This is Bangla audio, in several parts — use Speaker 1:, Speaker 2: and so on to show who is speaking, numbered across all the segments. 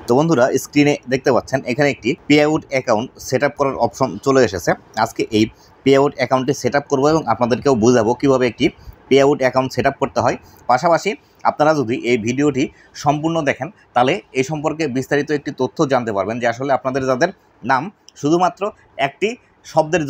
Speaker 1: তো বন্ধুরা স্ক্রিনে দেখতে পাচ্ছেন এখানে একটি পে আউট অ্যাকাউন্ট সেটআপ করার অপশন চলে এসেছে। আজকে এই পে আউট অ্যাকাউন্টটি সেটআপ করব এবং আপনাদেরকেও বোঝাবো কিভাবে একটি পে আউট অ্যাকাউন্ট সেটআপ করতে হয়। পাশাপাশি আপনারা যদি এই ভিডিওটি সম্পূর্ণ দেখেন তাহলে এই সম্পর্কে বিস্তারিত একটি তথ্য জানতে পারবেন যে আসলে আপনাদের যাদের নাম শুধুমাত্র একটি শব্দের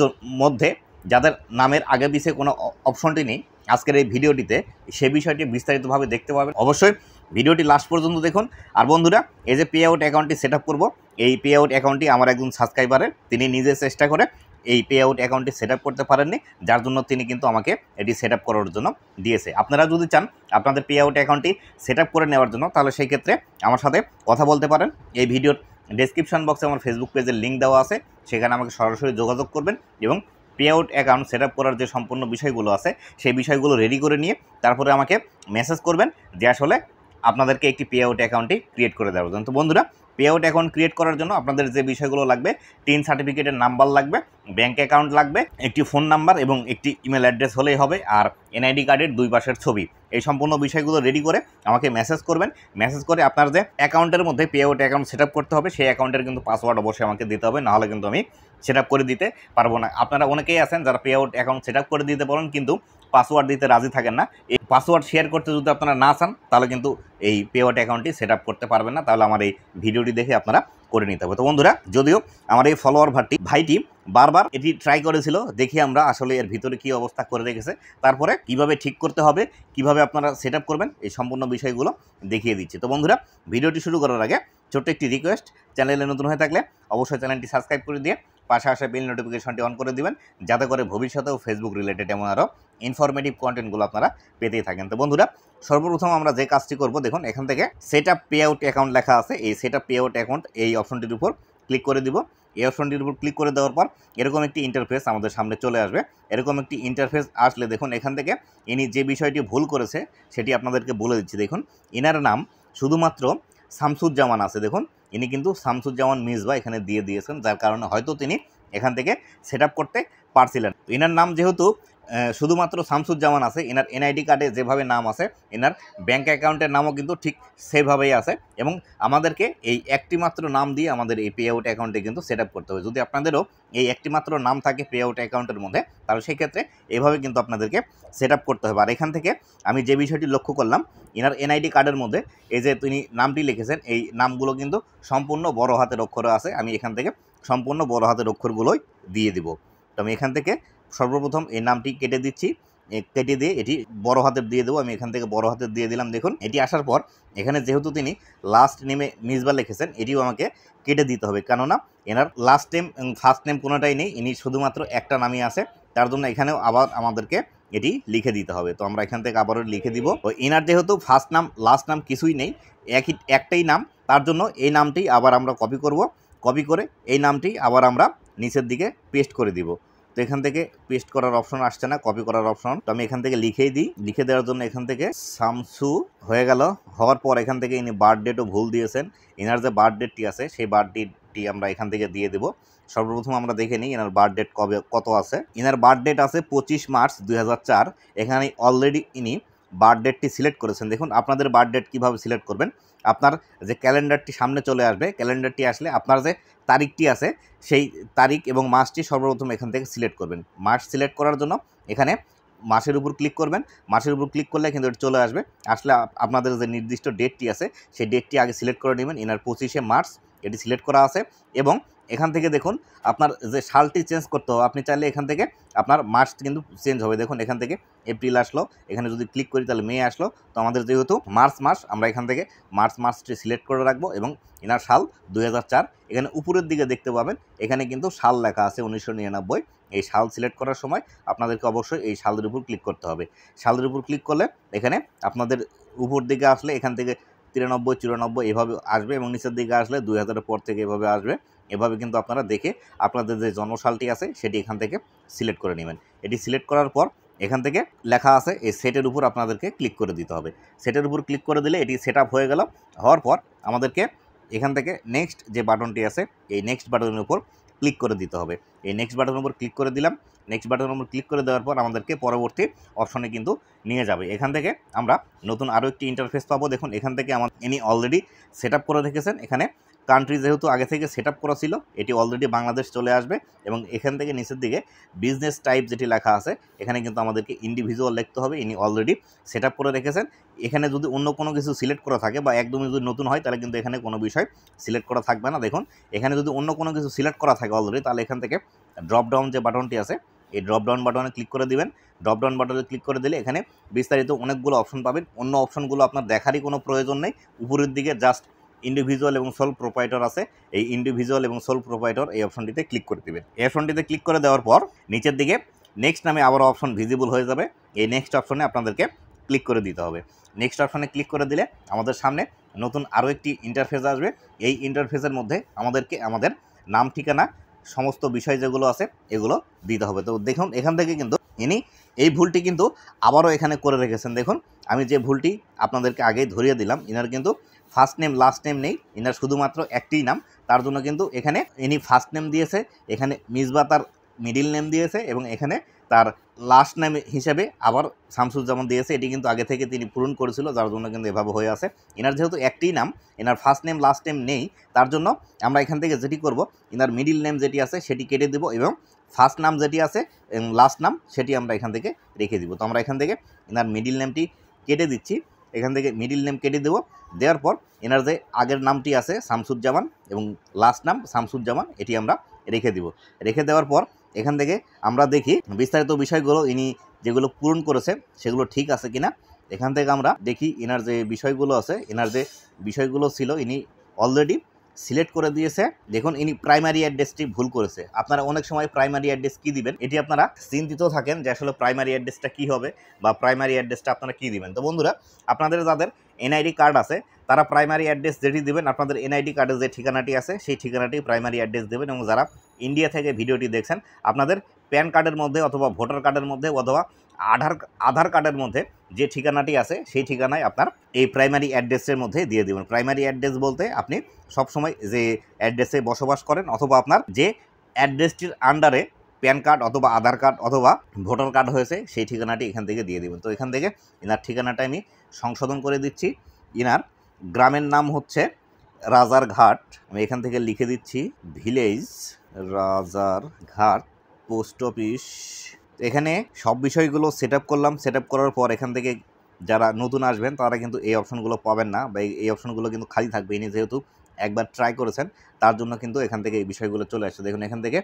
Speaker 1: মধ্যে যাদের নামের আগে পিছে কোনো অপশনটি নেই, আজকের এই ভিডিওটিতে সে বিষয়টি বিস্তারিতভাবে দেখতে পাবেন। অবশ্যই ভিডিওটি লাস্ট পর্যন্ত দেখুন। আর বন্ধুরা, এই যে পে আউট অ্যাকাউন্টটি সেট আপ করবো, এই পে আউট অ্যাকাউন্টটি আমার একজন সাবস্ক্রাইবারের, তিনি নিজে চেষ্টা করে এই পে আউট অ্যাকাউন্টটি সেট আপ করতে পারেননি, যার জন্য তিনি কিন্তু আমাকে এটি সেট আপ করার জন্য দিয়েছে। আপনারা যদি চান আপনাদের পে আউট অ্যাকাউন্টটি সেট আপ করে নেওয়ার জন্য, তাহলে সেই ক্ষেত্রে আমার সাথে কথা বলতে পারেন। এই ভিডিওর ডেসক্রিপশন বক্সে আমার ফেসবুক পেজের লিঙ্ক দেওয়া আছে, সেখানে আমাকে সরাসরি যোগাযোগ করবেন এবং pay out account set up করার যে সম্পূর্ণ বিষয়গুলো আছে সেই বিষয়গুলো রেডি করে নিয়ে তারপরে আমাকে মেসেজ করবেন যে আসলে আপনাদেরকে একটি পে আউট অ্যাকাউন্টটি ক্রিয়েট করে দেওয়ার জন্য। তো বন্ধুরা, পে আউট অ্যাকাউন্ট ক্রিয়েট করার জন্য আপনাদের যে বিষয়গুলো লাগবে, টিন সার্টিফিকেটের নাম্বার লাগবে, ব্যাঙ্ক অ্যাকাউন্ট লাগবে, একটি ফোন নাম্বার এবং একটি ইমেল অ্যাড্রেস হলেই হবে, আর এনআইডি কার্ডের 2 পাশের ছবি। এই সম্পূর্ণ বিষয়গুলো রেডি করে আমাকে মেসেজ করবেন। মেসেজ করে আপনার যে অ্যাকাউন্টের মধ্যে pay out account set up করতে হবে, সেই অ্যাকাউন্টের কিন্তু পাসওয়ার্ড অবশ্যই আমাকে দিতে হবে, নাহলে কিন্তু আমি সেট আপ করে দিতে পারবো না। আপনারা অনেকেই আছেন যারা pay out account set up করে দিতে পারেন কিন্তু পাসওয়ার্ড দিতে রাজি থাকেন না। এই পাসওয়ার্ড শেয়ার করতে যদি আপনারা না চান তাহলে কিন্তু এই পে আউট অ্যাকাউন্টটি সেট আপ করতে পারবেন না। তাহলে আমার এই ভিডিওটি দেখে আপনারা করে নিতে হবে। তো বন্ধুরা, যদিও আমার এই ফলোয়ার ভাইটি বারবার এটি ট্রাই করেছিল, দেখি আমরা আসলে এর ভিতরে কী অবস্থা করে রেখেছে, তারপরে কিভাবে ঠিক করতে হবে, কিভাবে আপনারা সেট আপ করবেন, এই সম্পূর্ণ বিষয়গুলো দেখিয়ে দিচ্ছি। তো বন্ধুরা, ভিডিওটি শুরু করার আগে ছোট্ট একটি রিকোয়েস্ট, চ্যানেলে নতুন হয়ে থাকলে অবশ্যই চ্যানেলটি সাবস্ক্রাইব করে দিয়ে পাশে আসা বেল নোটিফিকেশনটি অন করে দিবেন, যাতে করে ভবিষ্যতেও ফেসবুক রিলেটেড এমন আরও ইনফরমেটিভ কন্টেন্টগুলো আপনারা পেতেই থাকেন। তো বন্ধুরা, সর্বপ্রথম আমরা যে কাজটি করব, দেখুন এখান থেকে set up pay out account লেখা আছে, এই set up pay out account এই অপশনটির উপর ক্লিক করে দিব। এই অপশনটির উপর ক্লিক করে দেওয়ার পর এরকম একটি ইন্টারফেস আমাদের সামনে চলে আসবে। এরকম একটি ইন্টারফেস আসলে দেখুন এখান থেকে ইনি যে বিষয়টি ভুল করেছে সেটি আপনাদেরকে বলে দিচ্ছি। দেখুন, ইনার নাম শুধুমাত্র শামসুজ্জামান আছে। দেখুন, ইনি কিন্তু শামসুজ্জামান মিসবা এখানে দিয়ে দিয়েছেন, যার কারণে হয়তো তিনি এখান থেকে সেট আপ করতে পারছিলেন। ইনার নাম যেহেতু শুধুমাত্র শামসুজ্জামান আছে, এনার এনআইডি কার্ডে যেভাবে নাম আছে, এনার ব্যাঙ্ক অ্যাকাউন্টের নামও কিন্তু ঠিক সেভাবেই আছে, এবং আমাদেরকে এই একটি মাত্র নাম দিয়ে আমাদের এই পে আউট অ্যাকাউন্টে কিন্তু সেট আপ করতে হবে। যদি আপনাদেরও এই একটি মাত্র নাম থাকে পে আউট অ্যাকাউন্টের মধ্যে, তাহলে সেই ক্ষেত্রে এইভাবে কিন্তু আপনাদেরকে সেট আপ করতে হবে। আর এখান থেকে আমি যে বিষয়টি লক্ষ্য করলাম, এনার এনআইডি কার্ডের মধ্যে এই যে তিনি নামটি লিখেছেন, এই নামগুলো কিন্তু সম্পূর্ণ বড় হাতের অক্ষরে আছে। আমি এখান থেকে সম্পূর্ণ বড় হাতের অক্ষরগুলোই দিয়ে দিব। তো আমি এখান থেকে সর্বপ্রথম এই নামটি কেটে দিচ্ছি, কেটে দিয়ে এটি বড় হাতের দিয়ে দেবো। আমি এখান থেকে বড় হাতের দিয়ে দিলাম। দেখুন, এটি আসার পর এখানে যেহেতু তিনি লাস্ট নেমে মিসবা লিখেছেন, এটিও আমাকে কেটে দিতে হবে, কেননা এনার লাস্ট নেম ফার্স্ট নেম কোনোটাই নেই, ইনি শুধুমাত্র একটা নামই আছে, তার জন্য এখানেও আবার আমাদেরকে এটি লিখে দিতে হবে। তো আমরা এখান থেকে আবারও লিখে দিব। তো এনার যেহেতু ফার্স্ট নাম লাস্ট নাম কিছুই নেই, একটাই নাম, তার জন্য এই নামটি আবার আমরা কপি করব। কপি করে এই নামটি আবার আমরা নিচের দিকে পেস্ট করে দিব। তো এখান থেকে পেস্ট করার অপশন আসছে না, কপি করার অপশন। তো আমি এখান থেকে লিখেই দিই। লিখে দেওয়ার জন্য এখান থেকে শামসু হয়ে গেল। হওয়ার পর এখান থেকে ইনি বার্থ ডেটও ভুল দিয়েছেন। এনার যে বার্থ ডেটটি আছে সেই বার্থ ডেটটি আমরা এখান থেকে দিয়ে দেবো। সর্বপ্রথম আমরা দেখে নিই এনার বার্থ ডেট কত আছে। এনার বার্থ ডেট আছে 25 মার্চ 2004। এখানে অলরেডি ইনি বার্থ ডেটটি সিলেক্ট করেছেন। দেখুন, আপনাদের বার্থ ডেট কীভাবে সিলেক্ট করবেন, আপনার যে ক্যালেন্ডারটি সামনে চলে আসবে, ক্যালেন্ডারটি আসলে আপনার যে তারিখটি আছে সেই তারিখ এবং মাসটি সর্বপ্রথম এখান থেকে সিলেক্ট করবেন। মাস সিলেক্ট করার জন্য এখানে মাসের উপর ক্লিক করবেন। মাসের উপর ক্লিক করলে কিন্তু এটা চলে আসবে। আসলে আপনাদের যে নির্দিষ্ট ডেটটি আছে সেই ডেটটি আগে সিলেক্ট করে নেবেন। এনার 25শে মার্চ এটি সিলেক্ট করা আছে, এবং এখান থেকে দেখুন আপনার যে সালটি চেঞ্জ করতে হবে, আপনি চাইলে এখান থেকে আপনার মাস কিন্তু চেঞ্জ হবে। দেখুন, এখান থেকে এপ্রিল আসলো, এখানে যদি ক্লিক করি তাহলে মে আসলো। তো আমাদের যেহেতু মার্চ মাস, আমরা এখান থেকে মার্চ মাসটি সিলেক্ট করে রাখবো, এবং এনার সাল 2004। এখানে উপরের দিকে দেখতে পাবেন এখানে কিন্তু সাল লেখা আছে 1999। এই সাল সিলেক্ট করার সময় আপনাদেরকে অবশ্যই এই সালের উপর ক্লিক করতে হবে। সালের উপর ক্লিক করলে এখানে আপনাদের উপর দিকে আসলে এখান থেকে 93, 94 এভাবে আসবে, এবং নিচের দিকে আসলে 2000-এর পর থেকে এভাবে আসবে। এভাবে কিন্তু আপনারা দেখে আপনাদের যে জন্মসালটি আছে সেটি এখান থেকে সিলেক্ট করে নেবেন। এটি সিলেক্ট করার পর এখান থেকে লেখা আছে এই সেটের উপর আপনাদেরকে ক্লিক করে দিতে হবে। সেটের উপর ক্লিক করে দিলে এটি সেট আপ হয়ে গেল। হওয়ার পর আমাদেরকে এখান থেকে নেক্সট যে বাটনটি আছে এই নেক্সট বাটনের উপর ক্লিক করে দিতে হবে। এই নেক্সট বাটনের উপর ক্লিক করে দিলাম। নেক্সট বাটনের উপর ক্লিক করে দেওয়ার পর আমাদেরকে পরবর্তী অপশনে কিন্তু নিয়ে যাবে। এখান থেকে আমরা নতুন আরও একটি ইন্টারফেস পাবো। দেখুন, এখান থেকে ইনি অলরেডি সেট আপ করে রেখেছেন। এখানে কান্ট্রি যেহেতু আগে থেকে সেট আপ করা ছিল, এটি অলরেডি বাংলাদেশ চলে আসবে এবং এখান থেকে নিচের দিকে বিজনেস টাইপ যেটি লেখা আছে এখানে কিন্তু আমাদেরকে ইন্ডিভিজুয়াল লিখতে হবে। ইনি অলরেডি সেট আপ করে রেখেছেন। এখানে যদি অন্য কোনো কিছু সিলেক্ট করা থাকে বা একদমই যদি নতুন হয় তাহলে কিন্তু এখানে কোনো বিষয় সিলেক্ট করা থাকবে না। দেখুন এখানে যদি অন্য কোনো কিছু সিলেক্ট করা থাকে অলরেডি, তাহলে এখান থেকে ড্রপ ডাউন যে বাটনটি আছে এই ড্রপ ডাউন বাটনে ক্লিক করে দিবেন। ড্রপ ডাউন বাটনে ক্লিক করে দিলে এখানে বিস্তারিত অনেকগুলো অপশন পাবেন। অন্য অপশনগুলো আপনার দেখারই কোনো প্রয়োজন নেই। উপরের দিকে জাস্ট ইন্ডিভিজুয়াল এবং সোল প্রোপাইটর আছে, এই ইন্ডিভিজুয়াল এবং সোল প্রোপাইটর এই অপশনটিতে ক্লিক করে দেবেন। এই অপশনটিতে ক্লিক করে দেওয়ার পর নিচের দিকে নেক্সট নামে আবারও অপশন ভিজিবল হয়ে যাবে। এই নেক্সট অপশনে আপনাদেরকে ক্লিক করে দিতে হবে। নেক্সট অপশনে ক্লিক করে দিলে আমাদের সামনে নতুন আরও একটি ইন্টারফেস আসবে। এই ইন্টারফেসের মধ্যে আমাদেরকে আমাদের নাম ঠিকানা সমস্ত বিষয় যেগুলো আছে এগুলো দিতে হবে। তো দেখুন এখান থেকে কিন্তু ইনি এই ভুলটি কিন্তু আবারও এখানে করে রেখেছেন। দেখুন আমি যে ভুলটি আপনাদেরকে আগেই ধরিয়ে দিলাম, ইনার কিন্তু ফার্স্ট নেম লাস্ট নেম নেই, ইনার শুধুমাত্র একটিই নাম। তার জন্য কিন্তু এখানে ইনি ফার্স্ট নেম দিয়েছে, এখানে মিসবা তার মিডিল নেম দিয়েছে এবং এখানে তার লাস্ট নেম হিসেবে আবার শামসুজ্জামান দিয়েছে। এটি কিন্তু আগে থেকে তিনি পূরণ করেছিল, যার জন্য কিন্তু এভাবে হয়ে আছে। এনার যেহেতু একটিই নাম, এনার ফার্স্ট নেম লাস্ট নেম নেই, তার জন্য আমরা এখান থেকে যেটি করব এনার মিডিল নেম যেটি আছে সেটি কেটে দেব এবং ফার্স্ট নাম যেটি আছে এবং লাস্ট নাম সেটি আমরা এখান থেকে রেখে দিব। তো আমরা এখান থেকে এনার মিডিল নেমটি কেটে দিচ্ছি, এখান থেকে মিডিল নেম কেটে দেব। দেওয়ার পর এনার যে আগের নামটি আছে শামসুজ্জামান এবং লাস্ট নাম শামসুজ্জামান এটি আমরা রেখে দিব। রেখে দেওয়ার পর এখান থেকে আমরা দেখি বিস্তারিত বিষয়গুলো ইনি যেগুলো পূরণ করেছে সেগুলো ঠিক আছে কিনা। এখান থেকে আমরা দেখি এনার যে বিষয়গুলো আছে, এনার যে বিষয়গুলো ছিল ইনি অলরেডি সিলেক্ট করে দিয়েছে। দেখুন ইনি প্রাইমারি অ্যাড্রেসটি ভুল করেছে। আপনারা অনেক সময় প্রাইমারি অ্যাড্রেস কী দিবেন এটি আপনারা চিন্তিত থাকেন যে আসলে প্রাইমারি অ্যাড্রেসটা কী হবে বা প্রাইমারি অ্যাড্রেসটা আপনারা কী দিবেন। তো বন্ধুরা আপনাদের যাদের এনআইডি কার্ড আছে তারা প্রাইমারি অ্যাড্রেস যেটি দেবেন, আপনাদের এনআইডি কার্ডে যে ঠিকানাটি আছে সেই ঠিকানাটি প্রাইমারি অ্যাড্রেস দেবেন। এবং যারা ইন্ডিয়া থেকে ভিডিওটি দেখছেন আপনাদের প্যান কার্ডের মধ্যে অথবা ভোটার কার্ডের মধ্যে অথবা আধার কার্ডের মধ্যে যে ঠিকানাটি আছে সেই ঠিকানায় আপনার এই প্রাইমারি অ্যাড্রেসের মধ্যে দিয়ে দেবেন। প্রাইমারি অ্যাড্রেস বলতে আপনি সবসময় যে অ্যাড্রেসে বসবাস করেন অথবা আপনার যে অ্যাড্রেসটির আন্ডারে প্যান কার্ড অথবা আধার কার্ড অথবা ভোটার কার্ড হয়েছে সেই ঠিকানাটি এখান থেকে দিয়ে দেবেন। তো এখান থেকে এনার ঠিকানাটা আমি সংশোধন করে দিচ্ছি। এনার গ্রামের নাম হচ্ছে রাজারঘাট, আমি এখান থেকে লিখে দিচ্ছি ভিলেজ রাজারঘাট, পোস্ট অফিস। এখানে সব বিষয়গুলো সেট আপ করলাম। সেট আপ করার পর এখান থেকে যারা নতুন আসবেন তারা কিন্তু এই অপশনগুলো পাবেন না বা এই অপশনগুলো কিন্তু খালি থাকবে। ইনি যেহেতু একবার ট্রাই করেছেন তার জন্য কিন্তু এখান থেকে এই বিষয়গুলো চলে আসছে। দেখুন এখান থেকে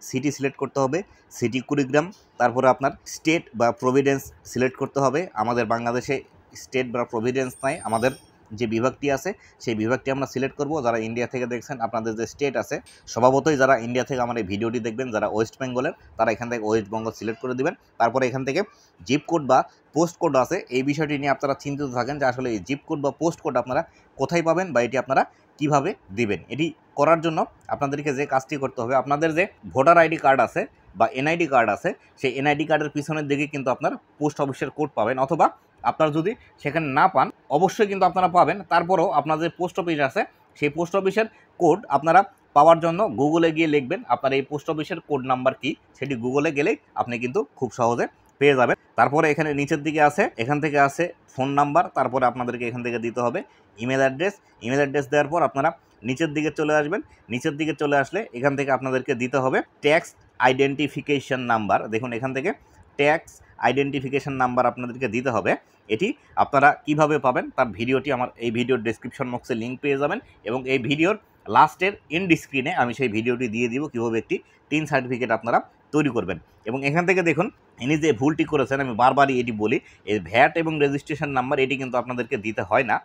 Speaker 1: সিটি সিলেক্ট করতে হবে, সিটি কুড়িগ্রাম। তারপরে আপনার স্টেট বা প্রভিডেন্স সিলেক্ট করতে হবে। আমাদের বাংলাদেশে স্টেট বা প্রভিডেন্স নাই, আমাদের যে বিভাগটি আছে সেই বিভাগটি আমরা সিলেক্ট করব। যারা ইন্ডিয়া থেকে দেখছেন আপনাদের যে স্টেট আছে, স্বভাবতই যারা ইন্ডিয়া থেকে আমার এই ভিডিওটি দেখবেন যারা ওয়েস্ট বেঙ্গলের তারা এখান থেকে ওয়েস্ট বেঙ্গল সিলেক্ট করে দিবেন। তারপরে এখান থেকে জিপ কোড বা পোস্ট কোড আছে, এই বিষয়টি নিয়ে আপনারা চিন্তিত থাকেন যে আসলে এই জিপ কোড বা পোস্ট কোড আপনারা কোথায় পাবেন বা এটি আপনারা কিভাবে দিবেন। এটি করার জন্য আপনাদেরকে যে কাজটি করতে হবে, আপনাদের যে ভোটার আইডি কার্ড আছে বা এনআইডি কার্ড আছে সেই এনআইডি কার্ডের পিছনের দিকে কিন্তু আপনার পোস্ট অফিসের কোড পাবেন, অথবা আপনারা যদি সেখানে না পান অবশ্যই কিন্তু আপনারা পাবেন। তারপরেও আপনাদের পোস্ট অফিস আছে সেই পোস্ট অফিসের কোড আপনারা পাওয়ার জন্য গুগলে গিয়ে লিখবেন আপনার এই পোস্ট অফিসের কোড নাম্বার কি, সেটি গুগলে গেলেই আপনি কিন্তু খুব সহজে পেয়ে যাবেন। তারপরে এখানে নিচের দিকে আছে, এখান থেকে আছে ফোন নাম্বার, তারপরে আপনাদেরকে এখান থেকে দিতে হবে ইমেল অ্যাড্রেস। ইমেল অ্যাড্রেস দেওয়ার পর আপনারা নিচের দিকে চলে আসবেন। নিচের দিকে চলে আসলে এখান থেকে আপনাদেরকে দিতে হবে ট্যাক্স আইডেন্টিফিকেশন নাম্বার। দেখুন এখান থেকে ট্যাক্স আইডেন্টিফিকেশন নাম্বার আপনাদেরকে দিতে হবে। এটি আপনারা কিভাবে পাবেন তার ভিডিওটি আমার এই ভিডিওর ডেসক্রিপশন বক্সে লিঙ্ক পেয়ে যাবেন এবং এই ভিডিওর লাস্টের এন্ড স্ক্রিনে আমি সেই ভিডিওটি দিয়ে দিব কীভাবে একটি টিন সার্টিফিকেট আপনারা তৈরি করবেন। এবং এখান থেকে দেখুন ইনি যে ভুলটি করেছেন, আমি বারবারই এটি বলি, এই ভ্যাট এবং রেজিস্ট্রেশন নাম্বার এটি কিন্তু আপনাদেরকে দিতে হয় না।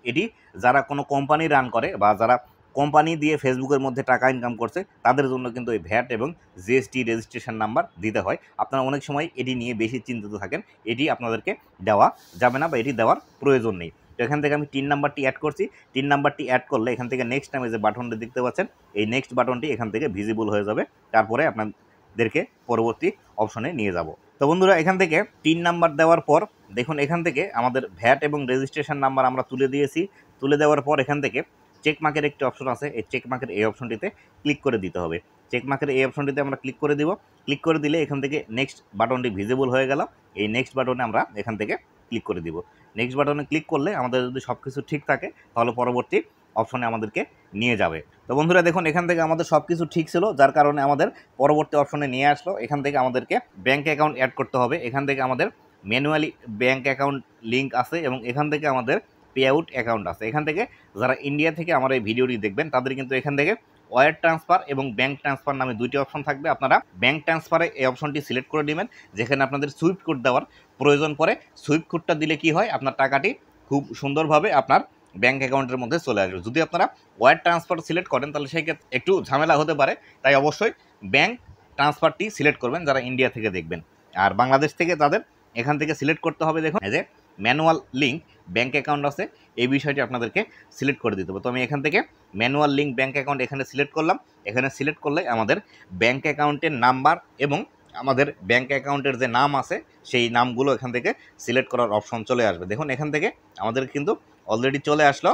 Speaker 1: এটি যারা কোনো কোম্পানি রান করে বা যারা কোম্পানি দিয়ে ফেসবুকের মধ্যে টাকা ইনকাম করছে তাদের জন্য কিন্তু এই ভ্যাট এবং জিএসটি রেজিস্ট্রেশন নাম্বার দিতে হয়। আপনারা অনেক সময় এটি নিয়ে বেশি চিন্তিত থাকেন, এটি আপনাদেরকে দেওয়া যাবে না বা এটি দেওয়ার প্রয়োজন নেই। তো এখান থেকে আমি 3 নাম্বারটি অ্যাড করছি। 3 নাম্বারটি অ্যাড করলে এখান থেকে নেক্সট নামে যে বাটনটি দেখতে পাচ্ছেন এই নেক্সট বাটনটি এখান থেকে ভিজিবল হয়ে যাবে। তারপরে আপনাদেরকে পরবর্তী অপশনে নিয়ে যাব। তো বন্ধুরা এখান থেকে 3 নাম্বার দেওয়ার পর দেখুন এখান থেকে আমাদের ভ্যাট এবং রেজিস্ট্রেশন নাম্বার আমরা তুলে দিয়েছি। তুলে দেওয়ার পর এখান থেকে চেকমার্কের একটি অপশন আছে, এই চেকমার্কের এই অপশনটিতে ক্লিক করে দিতে হবে। চেকমার্কের এই অপশনটিতে আমরা ক্লিক করে দিব। ক্লিক করে দিলে এখান থেকে নেক্সট বাটনটি ভিজিবল হয়ে গেল। এই নেক্সট বাটনে আমরা এখান থেকে ক্লিক করে দিব। নেক্সট বাটনে ক্লিক করলে আমাদের যদি সব কিছু ঠিক থাকে তাহলে পরবর্তী অপশনে আমাদেরকে নিয়ে যাবে। তো বন্ধুরা দেখুন এখান থেকে আমাদের সব কিছু ঠিক ছিল, যার কারণে আমাদের পরবর্তী অপশনে নিয়ে আসলো। এখান থেকে আমাদেরকে ব্যাঙ্ক অ্যাকাউন্ট অ্যাড করতে হবে। এখান থেকে আমাদের ম্যানুয়ালি ব্যাঙ্ক অ্যাকাউন্ট লিঙ্ক আছে এবং এখান থেকে আমাদের পে আউট অ্যাকাউন্ট আছে। এখান থেকে যারা ইন্ডিয়া থেকে আমার এই ভিডিওটি দেখবেন তাদের কিন্তু এখান থেকে ওয়্যার ট্রান্সফার এবং ব্যাঙ্ক ট্রান্সফার নামে দুইটি অপশন থাকবে। আপনারা ব্যাঙ্ক ট্রান্সফারে এই অপশনটি সিলেক্ট করে নেবেন, যেখানে আপনাদের সুইফট কোড দেওয়ার প্রয়োজন পড়ে। সুইফট কোডটা দিলে কি হয়, আপনার টাকাটি খুব সুন্দরভাবে আপনার ব্যাঙ্ক অ্যাকাউন্টের মধ্যে চলে আসবে। যদি আপনারা ওয়্যার ট্রান্সফার সিলেক্ট করেন তাহলে সেই ক্ষেত্রে একটু ঝামেলা হতে পারে, তাই অবশ্যই ব্যাঙ্ক ট্রান্সফারটি সিলেক্ট করবেন যারা ইন্ডিয়া থেকে দেখবেন। আর বাংলাদেশ থেকে তাদের এখান থেকে সিলেক্ট করতে হবে, দেখুন এই যে ম্যানুয়াল লিঙ্ক ব্যাঙ্ক অ্যাকাউন্ট আছে, এই বিষয়টি আপনাদেরকে সিলেক্ট করে দিতে হবে। তো আমি এখান থেকে ম্যানুয়াল লিঙ্ক ব্যাঙ্ক অ্যাকাউন্ট এখানে সিলেক্ট করলাম। এখানে সিলেক্ট করলে আমাদের ব্যাঙ্ক অ্যাকাউন্টের নাম্বার এবং আমাদের ব্যাঙ্ক অ্যাকাউন্টের যে নাম আছে সেই নামগুলো এখান থেকে সিলেক্ট করার অপশন চলে আসবে। দেখুন এখান থেকে আমাদের কিন্তু অলরেডি চলে আসলো।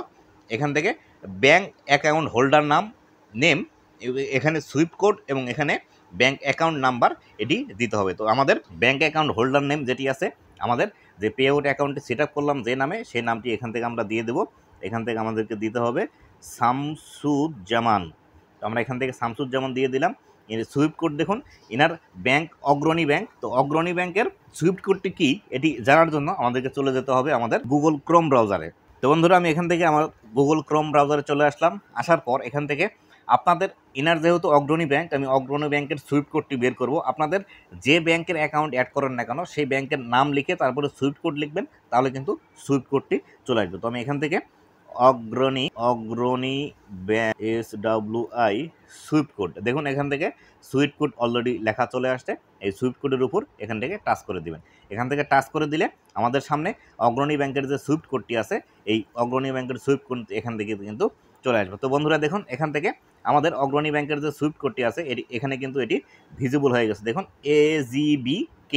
Speaker 1: এখান থেকে ব্যাঙ্ক অ্যাকাউন্ট হোল্ডার নাম নেম, এখানে সুইফট কোড এবং এখানে ব্যাঙ্ক অ্যাকাউন্ট নাম্বার এটি দিতে হবে। তো আমাদের ব্যাঙ্ক অ্যাকাউন্ট হোল্ডার নেম যেটি আছে, আমাদের যে পে আউট অ্যাকাউন্টটি সেট আপ করলাম যে নামে, সেই নামটি এখান থেকে আমরা দিয়ে দেবো। এখান থেকে আমাদেরকে দিতে হবে শামসুজ্জামান। তো আমরা এখান থেকে শামসুজ্জামান দিয়ে দিলাম। এর সুইফট কোড দেখুন, ইনার ব্যাঙ্ক অগ্রণী ব্যাঙ্ক। তো অগ্রণী ব্যাংকের সুইফট কোডটি কি এটি জানার জন্য আমাদেরকে চলে যেতে হবে আমাদের গুগল ক্রোম ব্রাউজারে। তো বন্ধুরা আমি এখান থেকে আমার গুগল ক্রোম ব্রাউজারে চলে আসলাম। আসার পর এখান থেকে আপনাদের ইনার যেহেতু অগ্রণী ব্যাংক, আমি অগ্রণী ব্যাংকের সুইফট কোডটি বের করব। আপনাদের যে ব্যাংকের অ্যাকাউন্ট অ্যাড করেন না কেন সেই ব্যাংকের নাম লিখে তারপরে সুইফট কোড লিখবেন, তাহলে কিন্তু সুইফট কোডটি চলে আসবে। তো আমি এখান থেকে অগ্রণী SWI সুইফট কোড, দেখুন এখান থেকে সুইফট কোড অলরেডি লেখা চলে আসছে। এই সুইফট কোডের উপর এখান থেকে টাচ করে দিবেন। এখান থেকে টাচ করে দিলে আমাদের সামনে অগ্রণী ব্যাংকের যে সুইফট কোডটি আছে, এই অগ্রণী ব্যাংকের সুইফট কোড এখান থেকে কিন্তু চলে আসবে। তো বন্ধুরা দেখুন এখান থেকে আমাদের অগ্রণী ব্যাংকের যে সুইফট কোডটি আছে এখানে কিন্তু এটি ভিজিবল হয়ে গেছে। দেখুন AGBK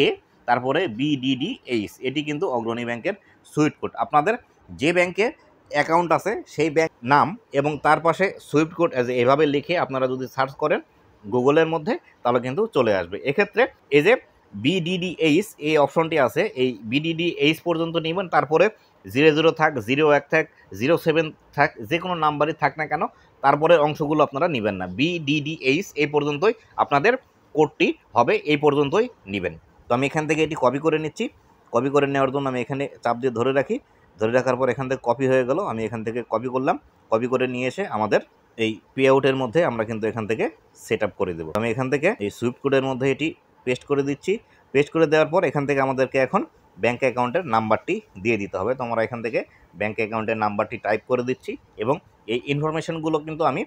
Speaker 1: তারপরে BDDH, এটি কিন্তু অগ্রণী ব্যাংকের সুইফট কোড। আপনাদের যে ব্যাংকে অ্যাকাউন্ট আছে সেই ব্যাংক নাম এবং তার পাশে সুইফট কোড এভাবে লিখে আপনারা যদি সার্চ করেন গুগলের মধ্যে, তাহলে কিন্তু চলে আসবে। এক্ষেত্রে এই যে BDDH এই অপশনটি আছে, এই BDDH পর্যন্ত নেবেন। তারপরে 00 থাক, 01 থাক, 07 থাক, যে কোনো নাম্বারই থাক না কেন, তারপরে অংশগুলো আপনারা নেবেন না। BDDH এই পর্যন্তই আপনাদের কোডটি হবে, এই পর্যন্তই নেবেন। তো আমি এখান থেকে এটি কপি করে নিচ্ছি। কপি করে নেওয়ার জন্য আমি এখানে চাপ দিয়ে ধরে রাখি। ধরে রাখার পর এখান থেকে কপি হয়ে গেল। আমি এখান থেকে কপি করলাম। কপি করে নিয়ে এসে আমাদের এই পে আউটের মধ্যে আমরা কিন্তু এখান থেকে সেট আপ করে দেবো। আমি এখান থেকে এই সুইফট কোডের মধ্যে এটি পেস্ট করে দিচ্ছি। পেস্ট করে দেওয়ার পর এখান থেকে আমাদেরকে এখন ব্যাঙ্ক অ্যাকাউন্টের নাম্বারটি দিয়ে দিতে হবে। তো আমরা এখান থেকে ব্যাঙ্ক অ্যাকাউন্টের নাম্বারটি টাইপ করে দিচ্ছি এবং এই ইনফরমেশনগুলো কিন্তু আমি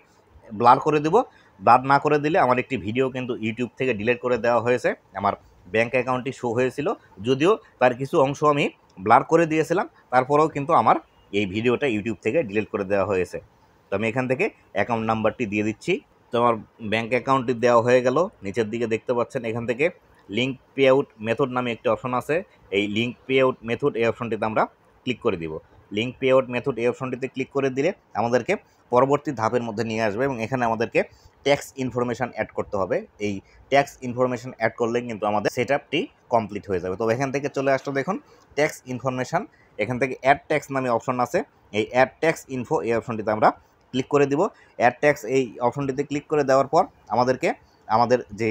Speaker 1: ব্লার করে দেবো। ব্লার না করে দিলে আমার একটি ভিডিও কিন্তু ইউটিউব থেকে ডিলিট করে দেওয়া হয়েছে। আমার ব্যাঙ্ক অ্যাকাউন্টটি শো হয়েছিল, যদিও তার কিছু অংশ আমি ব্লার করে দিয়েছিলাম, তারপরেও কিন্তু আমার এই ভিডিওটা ইউটিউব থেকে ডিলিট করে দেওয়া হয়েছে। তো আমি এখান থেকে অ্যাকাউন্ট নাম্বারটি দিয়ে দিচ্ছি। তো আমার ব্যাঙ্ক অ্যাকাউন্টটি দেওয়া হয়ে গেল। নিচের দিকে দেখতে পাচ্ছেন এখান থেকে লিঙ্ক পে আউট মেথড নামে একটি অপশন আছে। এই লিঙ্ক পে আউট মেথড এই অপশনটিতে আমরা ক্লিক করে দিব। লিঙ্ক পে আউট মেথড এই অপশনটিতে ক্লিক করে দিলে আমাদেরকে পরবর্তী ধাপের মধ্যে নিয়ে আসবে এবং এখানে আমাদেরকে ট্যাক্স ইনফরমেশান অ্যাড করতে হবে। এই ট্যাক্স ইনফরমেশান অ্যাড করলে কিন্তু আমাদের সেট আপটি কমপ্লিট হয়ে যাবে। তো এখান থেকে চলে আসলো দেখুন ট্যাক্স ইনফরমেশান। এখান থেকে অ্যাড ট্যাক্স নামে অপশন আছে। এই অ্যাড ট্যাক্স ইনফো এই অপশনটিতে আমরা ক্লিক করে দিব। অ্যাড ট্যাক্স এই অপশনটিতে ক্লিক করে দেওয়ার পর আমাদেরকে আমাদের যে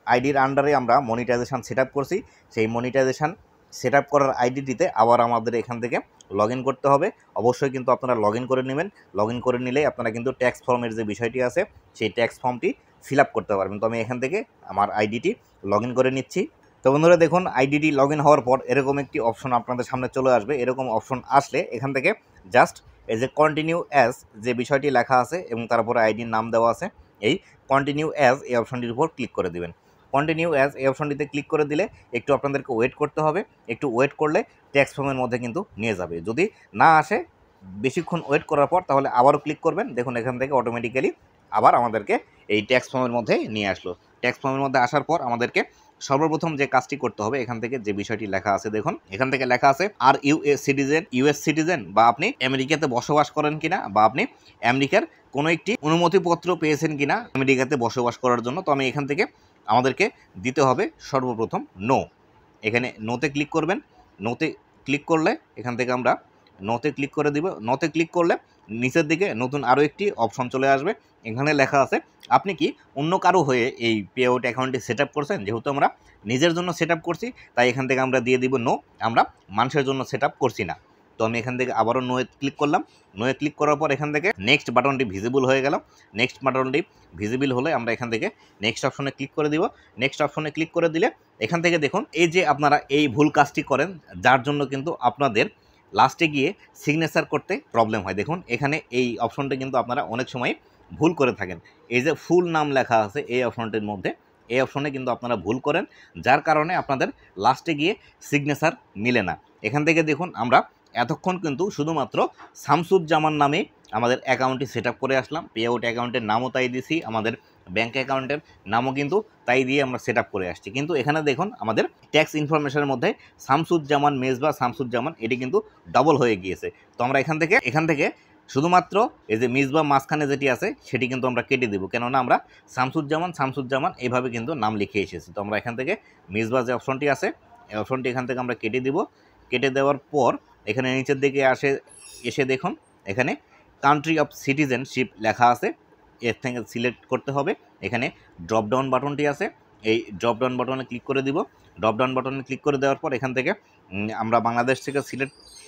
Speaker 1: আইডির আন্ডারে আমরা মনিটাইজেশান সেট আপ করছি, সেই মনিটাইজেশান সেট আপ করার আইডিটিতে আবার আমাদের এখান থেকে লগ ইন করতে হবে। অবশ্যই কিন্তু আপনারা লগ ইন করে নেবেন। লগ ইন করে নিলেই আপনারা কিন্তু ট্যাক্স ফর্মের যে বিষয়টি আছে সেই ট্যাক্স ফর্মটি ফিল আপ করতে পারবেন। তো আমি এখান থেকে আমার আইডিটি লগ ইন করে নিচ্ছি। তো বন্ধুরা দেখুন আইডিটি লগ ইন হওয়ার পর এরকম একটি অপশন আপনাদের সামনে চলে আসবে। এরকম অপশন আসলে এখান থেকে জাস্ট এই যে কন্টিনিউ অ্যাজ যে বিষয়টি লেখা আছে এবং তারপরে আইডির নাম দেওয়া আছে, এই কন্টিনিউ অ্যাজ এই অপশনটির উপর ক্লিক করে দেবেন। কন্টিনিউ অ্যাজ এই অপশনটিতে ক্লিক করে দিলে একটু আপনাদেরকে ওয়েট করতে হবে। একটু ওয়েট করলে ট্যাক্স ফর্মের মধ্যে কিন্তু নিয়ে যাবে। যদি না আসে বেশিক্ষণ ওয়েট করার পর তাহলে আবারও ক্লিক করবেন। দেখুন এখান থেকে অটোমেটিক্যালি আবার আমাদেরকে এই ট্যাক্স ফর্মের মধ্যে নিয়ে আসলো। ট্যাক্স ফর্মের মধ্যে আসার পর আমাদেরকে সর্বপ্রথম যে কাজটি করতে হবে, এখান থেকে যে বিষয়টি লেখা আছে দেখুন এখান থেকে লেখা আছে আর ইউএস সিটিজেন, বা আপনি আমেরিকাতে বসবাস করেন কিনা, বা আপনি আমেরিকার কোনো একটি অনুমতিপত্র পেয়েছেন কিনা আমেরিকাতে বসবাস করার জন্য। তো আমি এখান থেকে আমাদেরকে দিতে হবে সর্বপ্রথম নো। এখানে নোতে ক্লিক করবেন। নোতে ক্লিক করলে এখান থেকে আমরা নোতে ক্লিক করে দিব। নোতে ক্লিক করলে নিচের দিকে নতুন আরও একটি অপশন চলে আসবে। এখানে লেখা আছে আপনি কি অন্য কারো হয়ে এই পে আউট অ্যাকাউন্টটি সেট আপ করছেন। যেহেতু আমরা নিজের জন্য সেট আপ করছি, তাই এখান থেকে আমরা দিয়ে দিব নো, আমরা মানুষের জন্য সেট আপ করছি না। তো আমি এখান থেকে আবারও নোয়ে ক্লিক করলাম। নোয়ে ক্লিক করার পর এখান থেকে নেক্সট বাটনটি ভিজিবল হয়ে গেল। নেক্সট বাটনটি ভিজিবল হলে আমরা এখান থেকে নেক্সট অপশনে ক্লিক করে দিব। নেক্সট অপশনে ক্লিক করে দিলে এখান থেকে দেখুন এই যে আপনারা এই ভুল কাজটি করেন, যার জন্য কিন্তু আপনাদের লাস্টে গিয়ে সিগনেচার করতে প্রবলেম হয়। দেখুন এখানে এই অপশনটা কিন্তু আপনারা অনেক সময় ভুল করে থাকেন। এই যে ফুল নাম লেখা আছে এই অপশনটির মধ্যে, এই অপশনে কিন্তু আপনারা ভুল করেন, যার কারণে আপনাদের লাস্টে গিয়ে সিগনেচার মিলে না। এখান থেকে দেখুন আমরা এতক্ষণ কিন্তু শুধুমাত্র শামসুজ্জামান নামে আমাদের অ্যাকাউন্টটি সেট আপ করে আসলাম। পে আউট অ্যাকাউন্টের নামও তাই দিছি, আমাদের ব্যাঙ্ক অ্যাকাউন্টের নামও কিন্তু তাই দিয়ে আমরা সেট আপ করে আসছি। কিন্তু এখানে দেখুন আমাদের ট্যাক্স ইনফরমেশনের মধ্যে শামসুজ্জামান মেজবা শামসুজ্জামান এটি কিন্তু ডবল হয়ে গিয়েছে। তো আমরা এখান থেকে শুধুমাত্র এই যে মিসবা মাঝখানে যেটি আছে সেটি কিন্তু আমরা কেটে দেবো, কেননা আমরা শামসুজ্জামান এইভাবে কিন্তু নাম লিখে এসেছি। তো আমরা এখান থেকে মিসবা যে অপশনটি আছে এই অপশনটি এখান থেকে আমরা কেটে দিব। কেটে দেওয়ার পর এখানে নিচের দিকে এসে দেখুন এখানে কান্ট্রি অফ সিটিজেনশিপ লেখা আছে, এর থেকে সিলেক্ট করতে হবে। এখানে ড্রপডাউন বাটনটি আছে, এই ড্রপডাউন বাটনে ক্লিক করে দিব। ড্রপডাউন বাটনে ক্লিক করে দেওয়ার পর এখান থেকে আমরা বাংলাদেশ থেকে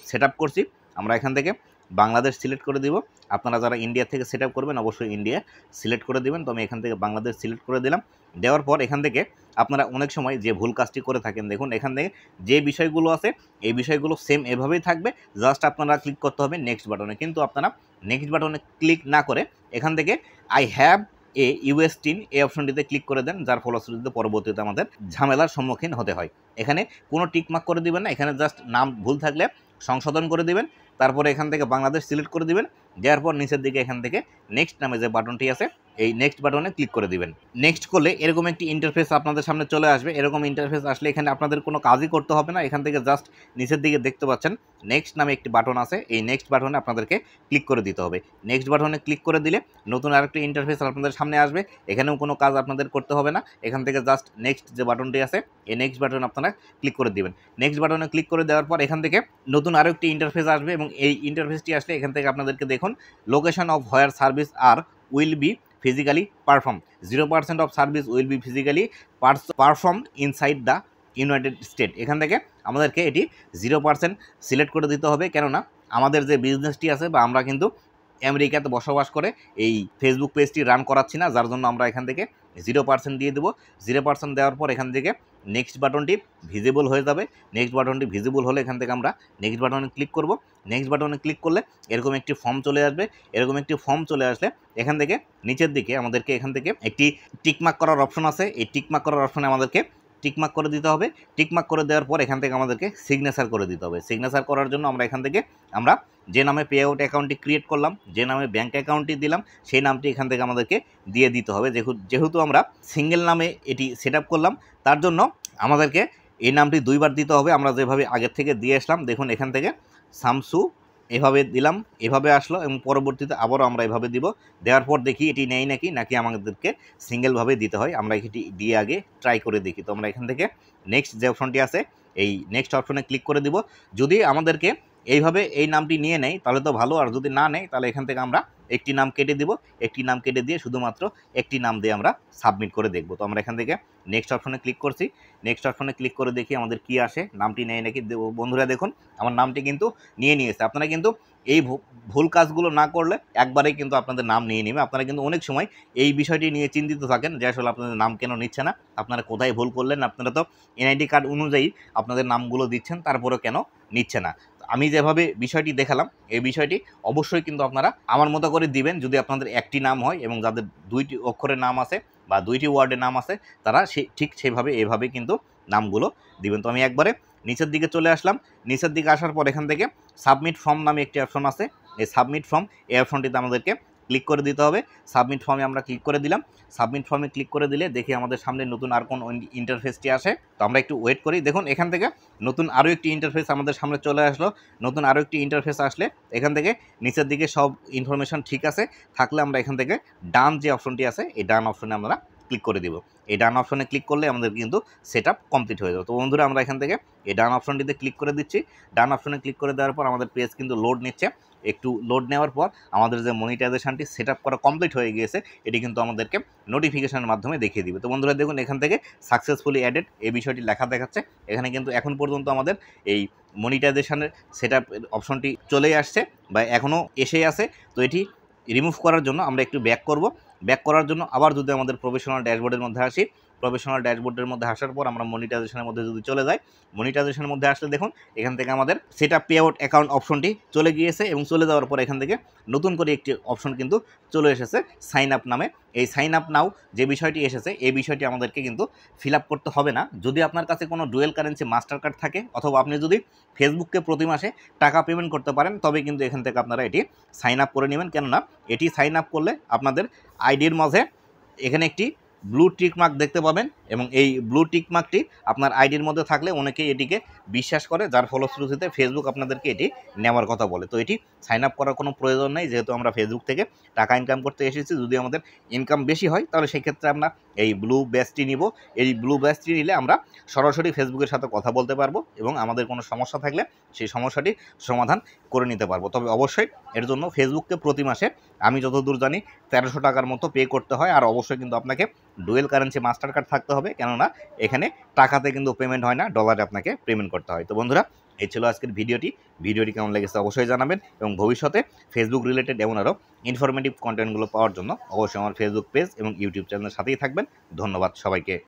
Speaker 1: সেট আপ করছি, আমরা এখান থেকে বাংলাদেশ সিলেক্ট করে দিব। আপনারা যারা ইন্ডিয়া থেকে সেট আপ করবেন অবশ্যই ইন্ডিয়া সিলেক্ট করে দিবেন। তো আমি এখান থেকে বাংলাদেশ সিলেক্ট করে দিলাম। দেওয়ার পর এখান থেকে আপনারা অনেক সময় যে ভুল কাজটি করে থাকেন, দেখুন এখান থেকে যে বিষয়গুলো আছে এই বিষয়গুলো সেম এভাবেই থাকবে, জাস্ট আপনারা ক্লিক করতে হবে নেক্সট বাটনে। কিন্তু আপনারা নেক্সট বাটনে ক্লিক না করে এখান থেকে I have a US tin এই অপশনটিতে ক্লিক করে দেন, যার ফলশ্রুতিতে পরবর্তীতে আমাদের ঝামেলার সম্মুখীন হতে হয়। এখানে কোনো টিকমার্ক করে দিবেন না, এখানে জাস্ট নাম ভুল থাকলে সংশোধন করে দিবেন। তারপরে এখান থেকে বাংলাদেশ সিলেক্ট করে দিবেন। দেওয়ার পর নিচের দিকে এখান থেকে নেক্সট নামে যে বাটনটি আছে এই নেক্সট বাটনে ক্লিক করে দিবেন। নেক্সট করলে এরকম একটি ইন্টারফেস আপনাদের সামনে চলে আসবে। এরকম ইন্টারফেস আসলে এখানে আপনাদের কোনো কাজই করতে হবে না। এখান থেকে জাস্ট নিচের দিকে দেখতে পাচ্ছেন নেক্সট নামে একটি বাটন আছে, এই নেক্সট বাটনে আপনাদেরকে ক্লিক করে দিতে হবে। নেক্সট বাটনে ক্লিক করে দিলে নতুন আরেকটি ইন্টারফেস আপনাদের সামনে আসবে। এখানেও কোনো কাজ আপনাদের করতে হবে না। এখান থেকে জাস্ট নেক্সট যে বাটনটি আছে এই নেক্সট বাটনে আপনারা ক্লিক করে দিবেন। নেক্সট বাটনে ক্লিক করে দেওয়ার পর এখান থেকে নতুন আরও একটি ইন্টারফেস আসবে এবং এই ইন্টারফেসটি আসলে এখান থেকে আপনাদেরকে দেখুন location of where service are will be physically performed 0% of service will be physically performed inside the United state. এখান থেকে আমাদেরকে এটি 0% সিলেক্ট করে দিতে হবে, কেননা আমাদের যে বিজনেসটি আছে বা আমরা কিন্তু আমেরিকাতে বসবাস করে এই ফেসবুক পেজটি রান করাচ্ছি না, যার জন্য আমরা এখান থেকে 0% দিয়ে দেবো। 0% দেওয়ার পর এখান থেকে নেক্সট বাটনটি ভিজিবল হয়ে যাবে। নেক্সট বাটনটি ভিজিবল হলে এখান থেকে আমরা নেক্সট বাটনে ক্লিক করব। নেক্সট বাটনে ক্লিক করলে এরকম একটি ফর্ম চলে আসবে। এরকম একটি ফর্ম চলে আসলে এখান থেকে নিচের দিকে আমাদেরকে এখান থেকে একটি টিকমার্ক করার অপশন আছে, এই টিকমার্ক করার অপশনে আমাদেরকে টিকমার্ক করে দিতে হবে। টিকমার্ক করে দেওয়ার পর এখান থেকে আমাদেরকে সিগনেচার করে দিতে হবে। সিগনেচার করার জন্য আমরা এখান থেকে আমরা যে নামে পে আউট অ্যাকাউন্টটি ক্রিয়েট করলাম, যে নামে ব্যাঙ্ক অ্যাকাউন্টটি দিলাম সেই নামটি এখান থেকে আমাদেরকে দিয়ে দিতে হবে। যেহেতু আমরা সিঙ্গেল নামে এটি সেট আপ করলাম, তার জন্য আমাদেরকে এই নামটি দুইবার দিতে হবে। আমরা যেভাবে আগের থেকে দিয়ে আসলাম, দেখুন এখান থেকে শামসু এভাবে দিলাম, এভাবে আসলো এবং পরবর্তীতে আবারও আমরা এভাবে দিব। দেওয়ার পর দেখি এটি নেই নাকি আমাদেরকে সিঙ্গেলভাবে দিতে হয়, আমরা এটি দিয়ে আগে ট্রাই করে দেখি। তো আমরা এখান থেকে নেক্সট যে অপশনটি আছে এই নেক্সট অপশনে ক্লিক করে দিব। যদি আমাদেরকে এইভাবে এই নামটি নিয়ে নেয় তাহলে তো ভালো, আর যদি না নেয় তাহলে এখান থেকে আমরা একটি নাম কেটে দিব। একটি নাম কেটে দিয়ে শুধুমাত্র একটি নাম দিয়ে আমরা সাবমিট করে দেখব। তো আমরা এখান থেকে নেক্সট অপশনে ক্লিক করছি। নেক্সট অপশনে ক্লিক করে দেখি আমাদের কি আসে, নামটি নেয় নাকি। বন্ধুরা দেখুন আমার নামটি কিন্তু নিয়েছে। আপনারা কিন্তু এই ভুল কাজগুলো না করলে একবারেই কিন্তু আপনাদের নাম নিয়ে নেবে। আপনারা কিন্তু অনেক সময় এই বিষয়টি নিয়ে চিন্তিত থাকেন যে আসলে আপনাদের নাম কেন নিচ্ছে না, আপনারা কোথায় ভুল করলেন। আপনারা তো এনআইডি কার্ড অনুযায়ী আপনাদের নামগুলো দিচ্ছেন, তারপরেও কেন নিচ্ছে না। আমি যেভাবে বিষয়টি দেখালাম এই বিষয়টি অবশ্যই কিন্তু আপনারা আমার মতো করে দিবেন। যদি আপনাদের একটি নাম হয় এবং যাদের দুইটি অক্ষরের নাম আছে বা দুইটি ওয়ার্ডের নাম আছে তারা ঠিক সেভাবে এভাবে কিন্তু নামগুলো দিবেন। তো আমি একবারে নিচের দিকে চলে আসলাম। নিচের দিকে আসার পর এখান থেকে সাবমিট ফর্ম নামে একটি অপশন আছে, এই সাবমিট ফর্ম এই অপশনটিতে আমাদেরকে ক্লিক করে দিতে হবে। সাবমিট ফর্মে আমরা ক্লিক করে দিলাম। সাবমিট ফর্মে ক্লিক করে দিলে দেখি আমাদের সামনে নতুন আর কোন ইন্টারফেসটি আসে। তো আমরা একটু ওয়েট করি। দেখুন এখান থেকে নতুন আরও একটি ইন্টারফেস আমাদের সামনে চলে আসলো। নতুন আরও একটি ইন্টারফেস আসলে এখান থেকে নিচের দিকে সব ইনফরমেশন ঠিক আছে থাকলে আমরা এখান থেকে ডান যে অপশনটি আছে এই ডান অপশনে আমরা ক্লিক করে দিব। এই ডান অপশনে ক্লিক করলে আমাদের কিন্তু সেট আপ কমপ্লিট হয়ে যাবে। তো বন্ধুরা আমরা এখান থেকে এই ডান অপশনটিতে ক্লিক করে দিচ্ছি। ডান অপশনে ক্লিক করে দেওয়ার পর আমাদের পেজ কিন্তু লোড নিচ্ছে। একটু লোড নেওয়ার পর আমাদের যে মনিটাইজেশনটি সেট আপ করা কমপ্লিট হয়ে গিয়েছে এটি কিন্তু আমাদেরকে নোটিফিকেশনের মাধ্যমে দেখিয়ে দিবে। তো বন্ধুরা দেখুন এখান থেকে সাকসেসফুলি অ্যাডেড এই বিষয়টি লেখা দেখাচ্ছে। এখানে কিন্তু এখন পর্যন্ত আমাদের এই মনিটাইজেশনের সেট আপ অপশনটি চলেই আসছে বা এখনও এসেই আছে। তো এটি রিমুভ করার জন্য আমরা একটু ব্যাক করব। ব্যাক করার জন্য আবার যদি আমাদের প্রফেশনাল ড্যাশবোর্ডের মধ্যে আসি, প্রফেশনাল ড্যাশবোর্ডের মধ্যে আসার পর আমরা মনিটাইজেশনের মধ্যে যদি চলে যাই, মনিটাইজেশনের মধ্যে আসলে দেখুন এখান থেকে আমাদের set up pay out account অপশনটি চলে গিয়েছে এবং চলে যাওয়ার পর এখান থেকে নতুন করে একটি অপশন কিন্তু চলে এসেছে সাইন আপ নামে। এই সাইন আপ নাও যে বিষয়টি এসেছে এই বিষয়টি আমাদেরকে কিন্তু ফিল আপ করতে হবে না। যদি আপনার কাছে কোনো ডুয়েল কারেন্সি মাস্টার কার্ড থাকে অথবা আপনি যদি ফেসবুককে প্রতি মাসে টাকা পেমেন্ট করতে পারেন তবে কিন্তু এখান থেকে আপনারা এটি সাইন আপ করে নেবেন। কেননা এটি সাইন আপ করলে আপনাদের আইডির মাঝে এখানে একটি ব্লু টিক মার্ক দেখতে পাবেন এবং এই ব্লু টিক মার্কটি আপনার আইডির মধ্যে থাকলে অনেকেই এটিকে বিশ্বাস করে, যার ফলশ্রুতিতে ফেসবুক আপনাদেরকে এটি নেওয়ার কথা বলে। তো এটি সাইন আপ করার কোনো প্রয়োজন নেই, যেহেতু আমরা ফেসবুক থেকে টাকা ইনকাম করতে এসেছি। যদি আমাদের ইনকাম বেশি হয় তাহলে সেক্ষেত্রে আমরা এই ব্লু ব্যাজটি নিব। এই ব্লু ব্যাজটি নিলে আমরা সরাসরি ফেসবুকের সাথে কথা বলতে পারবো এবং আমাদের কোনো সমস্যা থাকলে সেই সমস্যাটি সমাধান করে নিতে পারবো। তবে অবশ্যই এর জন্য ফেসবুককে প্রতি মাসে আমি যতদূর জানি 1300 টাকার মতো পে করতে হয়। আর অবশ্যই কিন্তু আপনাকে ডুয়েল কারেন্সি মাস্টার কার্ড থাকতে হবে, কেননা এখানে টাকাতে কিন্তু পেমেন্ট হয় না, ডলারে আপনাকে পেমেন্ট করতে হয়। তো বন্ধুরা এই ছিল আজকের ভিডিওটি কেমন লেগেছে অবশ্যই জানাবেন এবং ভবিষ্যতে ফেসবুক রিলেটেড এমন আরও ইনফরমেটিভ কন্টেন্টগুলো পাওয়ার জন্য অবশ্যই আমার ফেসবুক পেজ এবং ইউটিউব চ্যানেলের সাথেই থাকবেন। ধন্যবাদ সবাইকে।